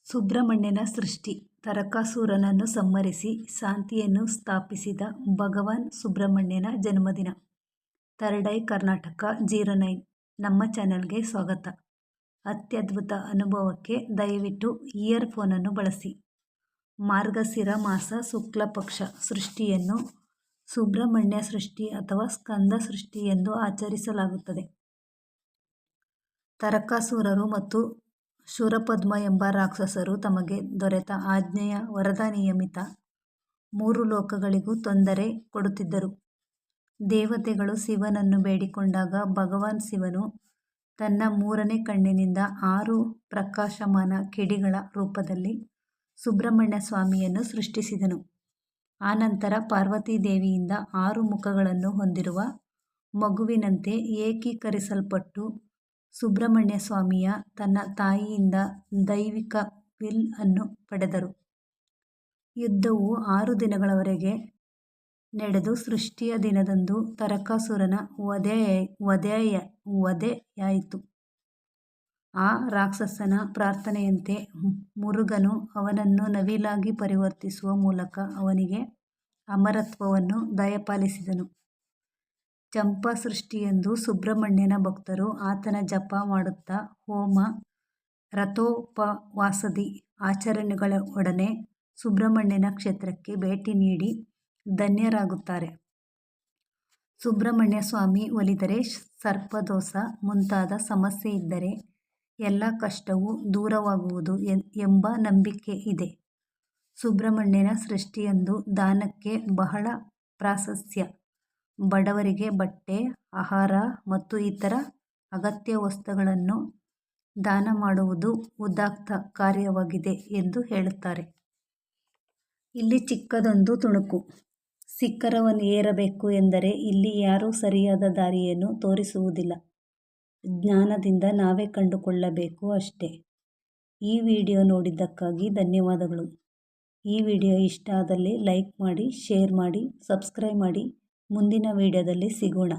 ಸುಬ್ರಹ್ಮಣ್ಯನ ಸೃಷ್ಟಿ. ತಾರಕಾಸುರನನ್ನು ಸಂಹರಿಸಿ ಶಾಂತಿಯನ್ನು ಸ್ಥಾಪಿಸಿದ ಭಗವಾನ್ ಸುಬ್ರಹ್ಮಣ್ಯನ ಜನ್ಮದಿನ. ಥರ್ಡ್ ಐ ಕರ್ನಾಟಕ 09 ನಮ್ಮ ಚಾನೆಲ್ಗೆ ಸ್ವಾಗತ. ಅತ್ಯದ್ಭುತ ಅನುಭವಕ್ಕೆ ದಯವಿಟ್ಟು ಇಯರ್ ಫೋನನ್ನು ಬಳಸಿ. ಮಾರ್ಗಶಿರ ಮಾಸ ಶುಕ್ಲ ಪಕ್ಷ ಸೃಷ್ಟಿಯನ್ನು ಸುಬ್ರಹ್ಮಣ್ಯ ಸೃಷ್ಟಿ ಅಥವಾ ಸ್ಕಂದ ಸೃಷ್ಟಿ ಎಂದು ಆಚರಿಸಲಾಗುತ್ತದೆ. ತಾರಕಾಸುರರು ಮತ್ತು ಶೂರಪದ್ಮ ಎಂಬ ರಾಕ್ಷಸರು ತಮಗೆ ದೊರೆತ ಆಜ್ಞೆಯ ವರದ ನಿಯಮಿತ 3 ಲೋಕಗಳಿಗೂ ತೊಂದರೆ ಕೊಡುತ್ತಿದ್ದರು. ದೇವತೆಗಳು ಶಿವನನ್ನು ಬೇಡಿಕೊಂಡಾಗ ಭಗವಾನ್ ಶಿವನು ತನ್ನ 3ನೇ ಕಣ್ಣಿನಿಂದ 6 ಪ್ರಕಾಶಮಾನ ಕಿಡಿಗಳ ರೂಪದಲ್ಲಿ ಸುಬ್ರಹ್ಮಣ್ಯ ಸ್ವಾಮಿಯನ್ನು ಸೃಷ್ಟಿಸಿದನು. ಆನಂತರ ಪಾರ್ವತೀ ದೇವಿಯಿಂದ 6 ಮುಖಗಳನ್ನು ಹೊಂದಿರುವ ಮಗುವಿನಂತೆ ಏಕೀಕರಿಸಲ್ಪಟ್ಟು ಸುಬ್ರಹ್ಮಣ್ಯ ಸ್ವಾಮಿಯ ತನ್ನ ತಾಯಿಯಿಂದ ದೈವಿಕ ವಿಲ್ ಅನ್ನು ಪಡೆದರು. ಯುದ್ಧವು 6 ದಿನಗಳವರೆಗೆ ನಡೆದು ಸೃಷ್ಟಿಯ ದಿನದಂದು ತಾರಕಾಸುರನ ವಧೆಯಾಯಿತು. ಆ ರಾಕ್ಷಸನ ಪ್ರಾರ್ಥನೆಯಂತೆ ಮುರುಗನು ಅವನನ್ನು ನವಿಲಾಗಿ ಪರಿವರ್ತಿಸುವ ಮೂಲಕ ಅವನಿಗೆ ಅಮರತ್ವವನ್ನು ದಯಪಾಲಿಸಿದನು. ಚಂಪಾ ಸೃಷ್ಟಿಯಂದು ಸುಬ್ರಹ್ಮಣ್ಯನ ಭಕ್ತರು ಆತನ ಜಪ ಮಾಡುತ್ತಾ ಹೋಮ, ವ್ರತೋಪವಾಸಾದಿ ಆಚರಣೆಗಳೊಡನೆ ಸುಬ್ರಹ್ಮಣ್ಯನ ಕ್ಷೇತ್ರಕ್ಕೆ ಭೇಟಿ ನೀಡಿ ಧನ್ಯರಾಗುತ್ತಾರೆ. ಸುಬ್ರಹ್ಮಣ್ಯ ಸ್ವಾಮಿ ಒಲಿದರೆ, ಸರ್ಪದೋಷ ಮುಂತಾದ ಸಮಸ್ಯೆ ಇದ್ದರೆ ಎಲ್ಲ ಕಷ್ಟವೂ ದೂರವಾಗುವುದು ಎಂಬ ನಂಬಿಕೆ ಇದೆ. ಸುಬ್ರಹ್ಮಣ್ಯನ ಸೃಷ್ಟಿಯಂದು ದಾನಕ್ಕೆ ಬಹಳ ಪ್ರಾಶಸ್ತ್ಯ. ಬಡವರಿಗೆ ಬಟ್ಟೆ, ಆಹಾರ ಮತ್ತು ಇತರ ಅಗತ್ಯ ವಸ್ತುಗಳನ್ನು ದಾನ ಮಾಡುವುದು ಉದಾತ್ತ ಕಾರ್ಯವಾಗಿದೆ ಎಂದು ಹೇಳುತ್ತಾರೆ. ಇಲ್ಲಿ ಚಿಕ್ಕದೊಂದು ತುಣುಕು. ಶಿಖರವನ್ನು ಏರಬೇಕು ಎಂದರೆ ಇಲ್ಲಿ ಯಾರೂ ಸರಿಯಾದ ದಾರಿಯನ್ನು ತೋರಿಸುವುದಿಲ್ಲ. ಜ್ಞಾನದಿಂದ ನಾವೇ ಕಂಡುಕೊಳ್ಳಬೇಕು ಅಷ್ಟೇ. ಈ ವಿಡಿಯೋ ನೋಡಿದ್ದಕ್ಕಾಗಿ ಧನ್ಯವಾದಗಳು. ಈ ವಿಡಿಯೋ ಇಷ್ಟ ಆದಲ್ಲಿ ಲೈಕ್ ಮಾಡಿ, ಶೇರ್ ಮಾಡಿ, ಸಬ್ಸ್ಕ್ರೈಬ್ ಮಾಡಿ. ಮುಂದಿನ ವಿಡಿಯೋದಲ್ಲಿ ಸಿಗೋಣ.